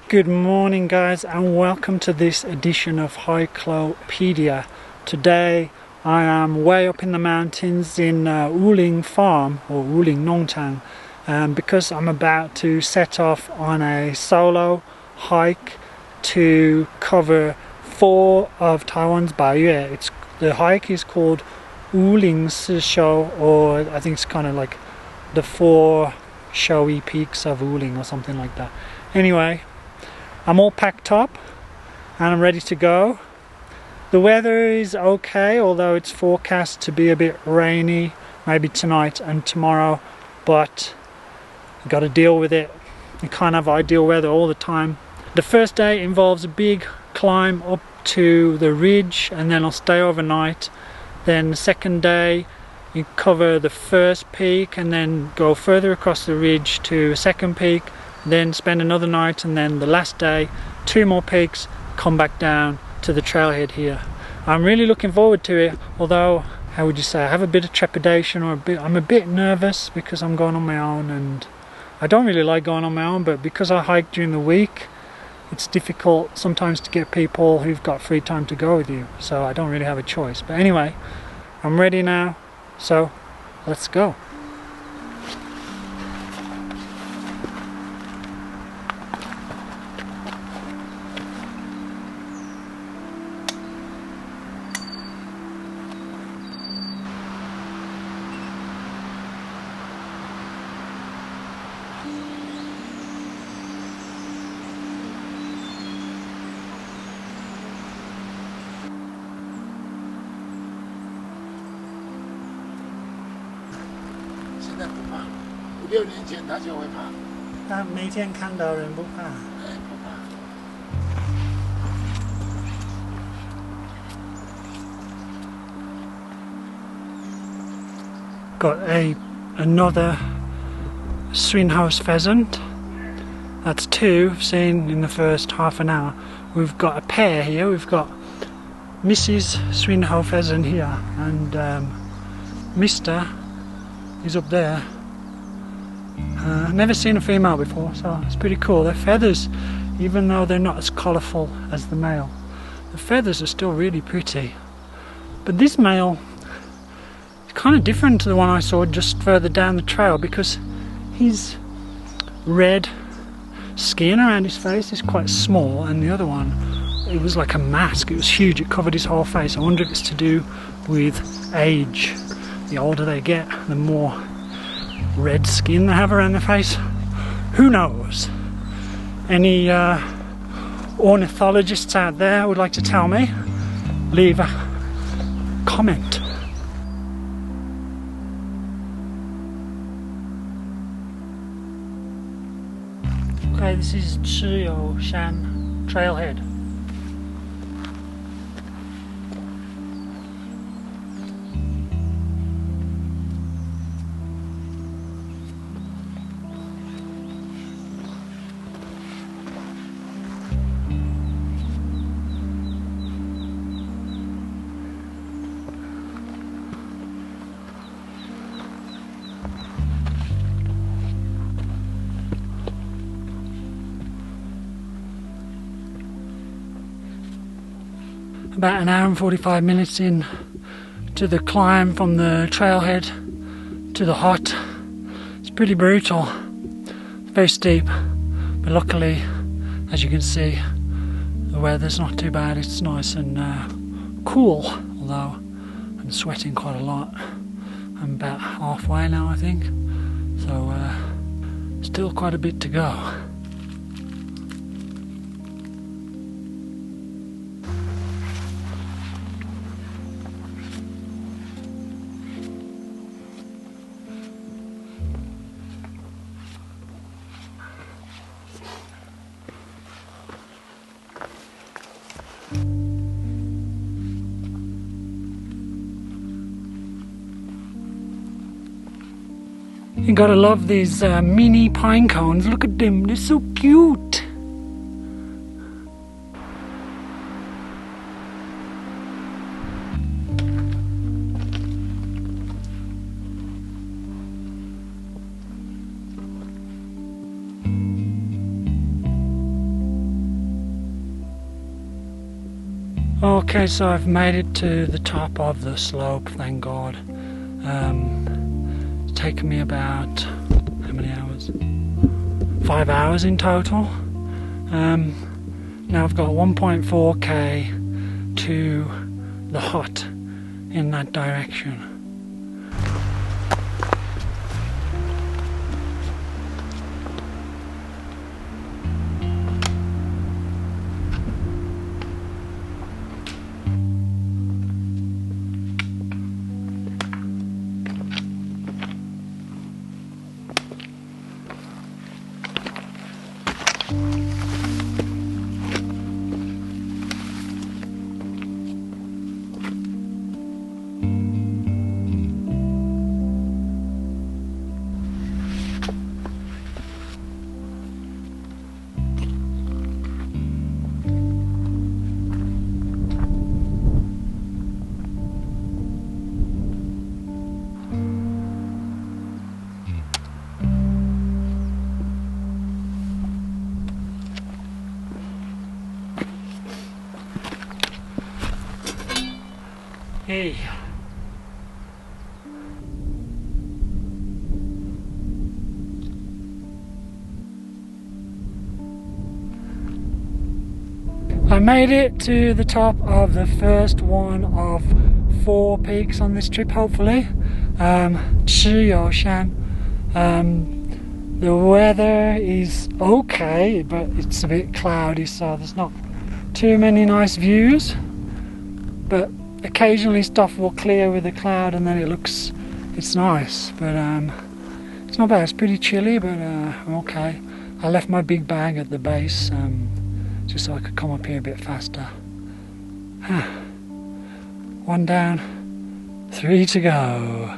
Good morning guys, and welcome to this edition of Hikelopedia. Today I am way up in the mountains in Wuling Farm, or Wuling Nongtang, because I'm about to set off on a solo hike to cover 4 of Taiwan's Baiyue. The hike is called Wuling Shou, or I think it's kind of like the 4 showy peaks of Wuling or something like that. Anyway, I'm all packed up and I'm ready to go. The weather is okay, although it's forecast to be a bit rainy, maybe tonight and tomorrow, but you've got to deal with it. You can't have ideal weather all the time. The first day involves a big climb up to the ridge, and then I'll stay overnight. Then the second day you cover the first peak and then go further across the ridge to a second peak, then spend another night, and then the last day 2 more peaks, come back down to the trailhead here. I'm really looking forward to it, although, how would you say, I have a bit of trepidation, or I'm a bit nervous because I'm going on my own, and I don't really like going on my own, but because I hike during the week it's difficult sometimes to get people who've got free time to go with you, so I don't really have a choice. But anyway, I'm ready now, so let's go.5、6年前他就会怕，但每天看到人不怕。不怕。Got another swinhouse pheasant. That's 2 I've seen in the first half an hour. We've got a pair here. We've got Mrs. Swinhouse pheasant here, and Mr. is up there. Never seen a female before, so it's pretty cool. Their feathers, even though they're not as colourful as the male, the feathers are still really pretty. But this male is kind of different to the one I saw just further down the trail, because his red skin around his face is quite small, and the other one, it was like a mask. It was huge, it covered his whole face. I wonder if it's to do with age. The older they get, the more red skin they have around their face. Who knows? Any ornithologists out there would like to tell me? Leave a comment. Okay, this is 只有山 trailhead. About an hour and 45 minutes in to the climb from the trailhead to the hut. It's pretty brutal, very steep, but luckily, as you can see, the weather's not too bad. It's nice and cool, although I'm sweating quite a lot. I'm about halfway now, I think, so still quite a bit to go. You gotta love these mini pine cones. Look at them, they're so cute. Okay, so I've made it to the top of the slope, thank God. It's taken me about, how many hours? 5 hours in total. Now I've got 1.4k to the hut in that direction. Hey. I made it to the top of the first one of 4 peaks on this trip, hopefully. 只有山. The weather is okay, but it's a bit cloudy, so there's not too many nice views. But occasionally stuff will clear with a cloud and then it's nice, but it's not bad. It's pretty chilly, but I'm okay. I left my big bag at the base just so I could come up here a bit faster. 1 down, 3 to go.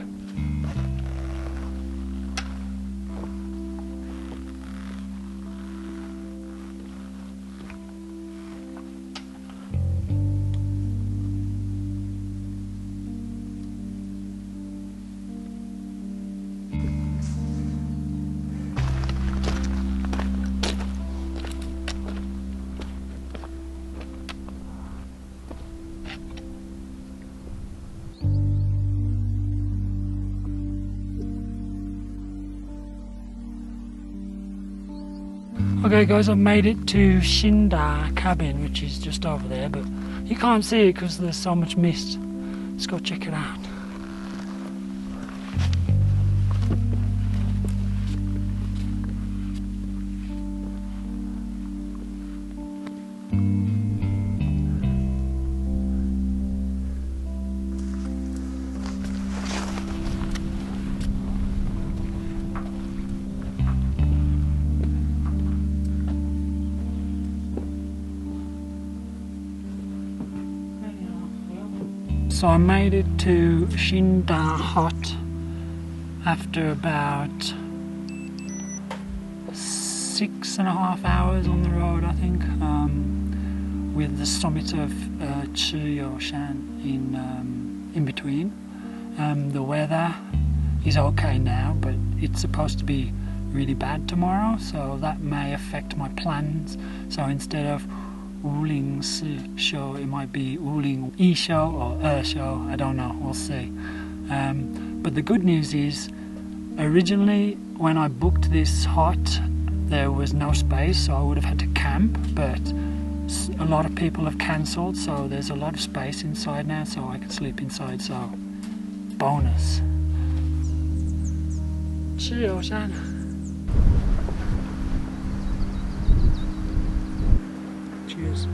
Okay guys, I've made it to Shinda cabin, which is just over there, but you can't see it because there's so much mist. Let's go check it out. So I made it to Shinda Hut after about 6.5 hours on the road, I think, with the summit of只有山in between. The weather is okay now, but it's supposed to be really bad tomorrow, so that may affect my plans. So instead of 武陵一秀, it might be 武陵一秀 or 二秀, I don't know, we'll see. But the good news is, originally when I booked this hut there was no space, so I would have had to camp, but a lot of people have cancelled, so there's a lot of space inside now, so I can sleep inside, so bonus. 只有山. Cheers.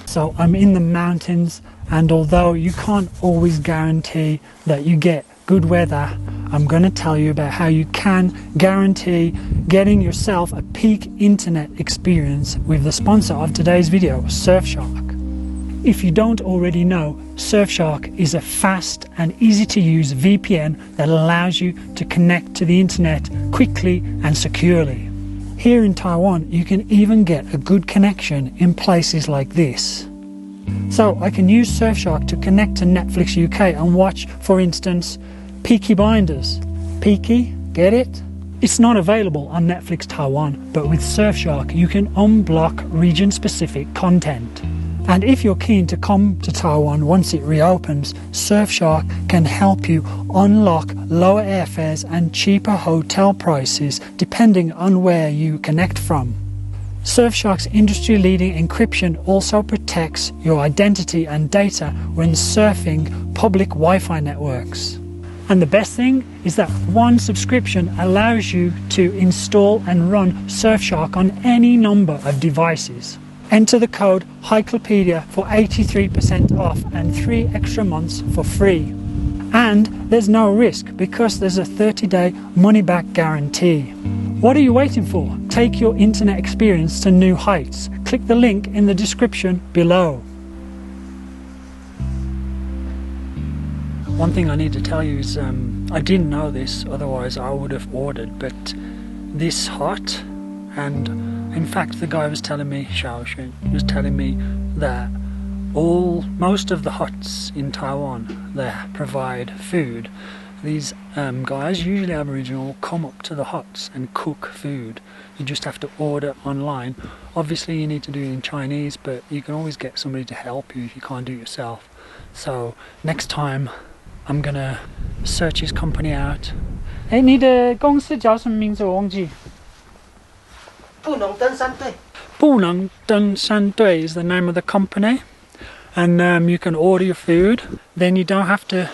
So I'm in the mountains, and although you can't always guarantee that you get good weather, I'm going to tell you about how you can guarantee getting yourself a peak internet experience with the sponsor of today's video, Surfshark. If you don't already know, Surfshark is a fast and easy to use VPN that allows you to connect to the internet quickly and securely. Here in Taiwan, you can even get a good connection in places like this. So I can use Surfshark to connect to Netflix UK and watch, for instance, Peaky Blinders. Peaky Get it? It's not available on Netflix Taiwan, but with Surfshark you can unblock region-specific content. And if you're keen to come to Taiwan once it reopens, Surfshark can help you unlock lower airfares and cheaper hotel prices depending on where you connect from. Surfshark's industry-leading encryption also protects your identity and data when surfing public Wi-Fi networks. And the best thing is that one subscription allows you to install and run Surfshark on any number of devices. Enter the code Hikelopedia for 83% off and 3 extra months for free. And there's no risk because there's a 30-day money-back guarantee. What are you waiting for? Take your internet experience to new heights. Click the link in the description below. One thing I need to tell you is I didn't know this, otherwise I would have ordered, but this hut, and in fact the guy was telling me, Xiaoxun was telling me that most of the huts in Taiwan that provide food, these guys, usually Aboriginal, come up to the huts and cook food. You just have to order online. Obviously you need to do it in Chinese, but you can always get somebody to help you if you can't do it yourself. So next time I'm gonna search his company out. 哎，你的公司叫什么名字？我忘记。不能登山队。不能登山队 is the name of the company, and you can order your food. Then you don't have to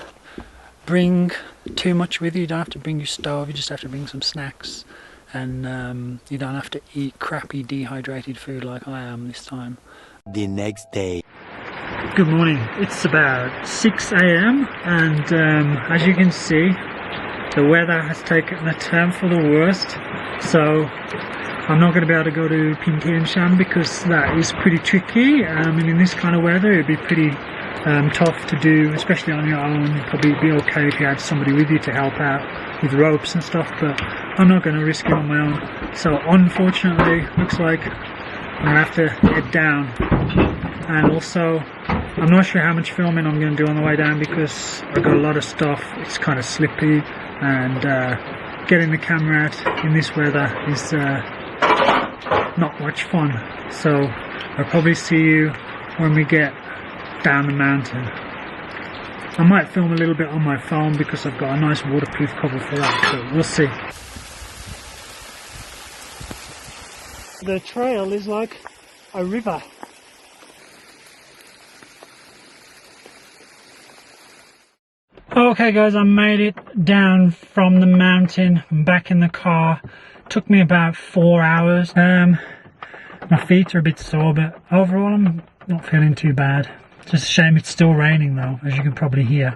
bring too much with you. You don't have to bring your stove. You just have to bring some snacks, and you don't have to eat crappy dehydrated food like I am this time. The next day. Good morning. It's about 6 a.m. and as you can see, the weather has taken a turn for the worst. So I'm not going to be able to go to Pintianshan because that is pretty tricky. And in this kind of weather, it'd be pretty tough to do, especially on your own. It'd probably be okay if you had somebody with you to help out with ropes and stuff, but I'm not going to risk it on my own. So unfortunately, looks like I'm going to have to head down. And also, I'm not sure how much filming I'm going to do on the way down because I've got a lot of stuff. It's kind of slippy, and getting the camera out in this weather is not much fun. So I'll probably see you when we get down the mountain. I might film a little bit on my phone because I've got a nice waterproof cover for that, so we'll see. The trail is like a river. Okay guys, I made it down from the mountain. I'm back in the car. Took me about 4 hours. My feet are a bit sore, but overall I'm not feeling too bad. Just a shame it's still raining though, as you can probably hear.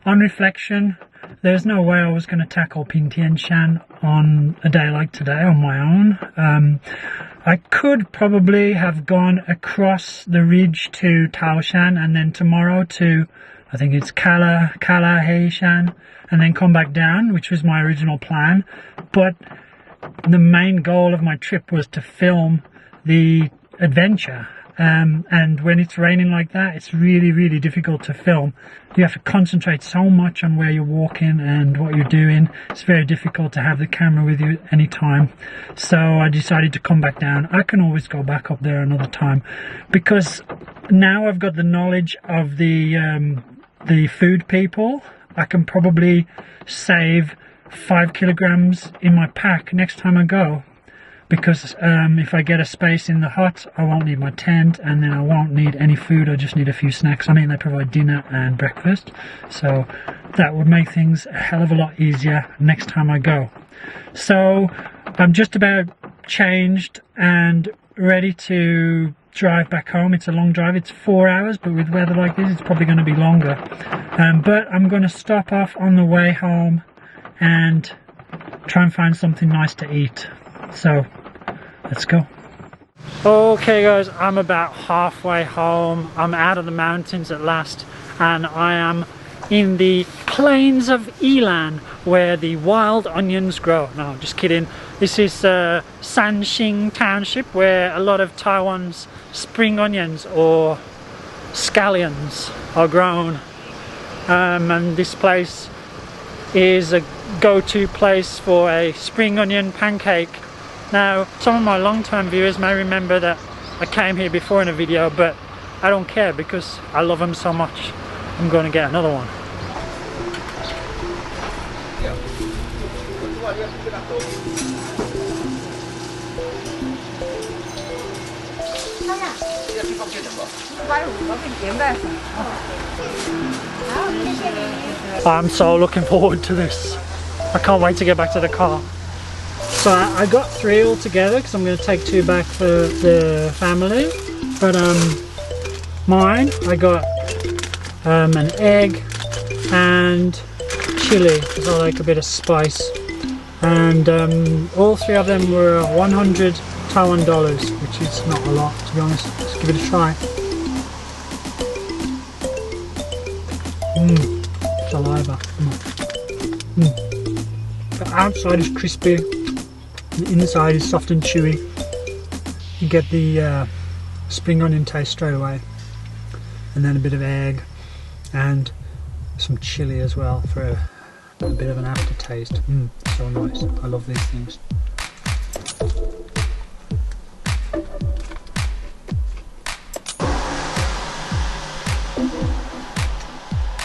On reflection, there's no way I was going to tackle Pintianshan on a day like today on my own. I could probably have gone across the ridge to Taoshan and then tomorrow to, I think it's Kalaheishan, and then come back down, which was my original plan. But the main goal of my trip was to film the adventure. And when it's raining like that, it's really, really difficult to film. You have to concentrate so much on where you're walking and what you're doing. It's very difficult to have the camera with you anytime. So I decided to come back down. I can always go back up there another time because now I've got the knowledge of the food people. I can probably save 5 kilograms in my pack next time I go. Because if I get a space in the hut, I won't need my tent, and then I won't need any food. I just need a few snacks. I mean, they provide dinner and breakfast, so that would make things a hell of a lot easier next time I go. So I'm just about changed and ready to drive back home. It's a long drive. It's 4 hours, but with weather like this, it's probably going to be longer. But I'm going to stop off on the way home and try and find something nice to eat. So let's go. Okay guys, I'm about halfway home. I'm out of the mountains at last, and I am in the plains of Yilan where the wild onions grow. No, just kidding. This is Sanxing Township, where a lot of Taiwan's spring onions or scallions are grown. And this place is a go-to place for a spring onion pancake. Now, some of my long-term viewers may remember that I came here before in a video, but I don't care because I love them so much. I'm going to get another one. I'm so looking forward to this. I can't wait to get back to the car. So I got 3 all together because I'm going to take 2 back for the family. But mine, I got an egg and chili because I like a bit of spice. And all 3 of them were 100 Taiwan dollars, which is not a lot to be honest. Let's give it a try. Saliva. The outside is crispy, the inside is soft and chewy. You get the spring onion taste straight away, and then a bit of egg and some chili as well for a bit of an aftertaste. So nice. I love these things.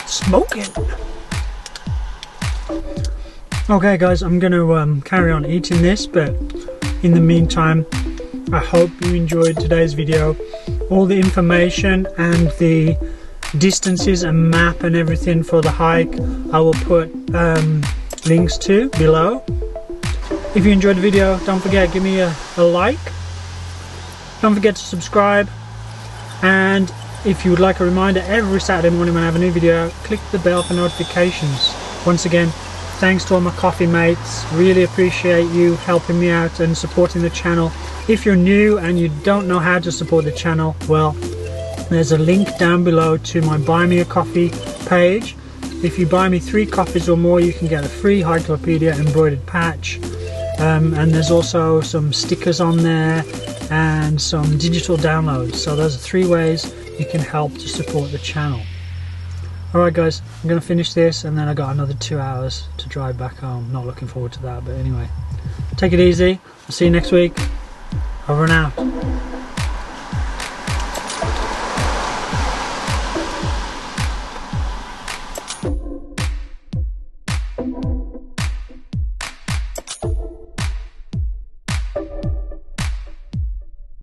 Smoking. Okay guys, I'm going to carry on eating this, but in the meantime I hope you enjoyed today's video. All the information and the distances and map and everything for the hike I will put links to below. If you enjoyed the video, don't forget, give me a like. Don't forget to subscribe, and if you would like a reminder every Saturday morning when I have a new video, click the bell for notifications. Once again, thanks to all my coffee mates. Really appreciate you helping me out and supporting the channel. If you're new and you don't know how to support the channel, well, there's a link down below to my Buy Me a Coffee page. If you buy me 3 coffees or more, you can get a free Hikelopedia embroidered patch. And there's also some stickers on there and some digital downloads. So those are 3 ways you can help to support the channel. Alright guys, I'm going to finish this and then I got another 2 hours to drive back home. Not looking forward to that, but anyway. Take it easy. I'll see you next week. Over and out.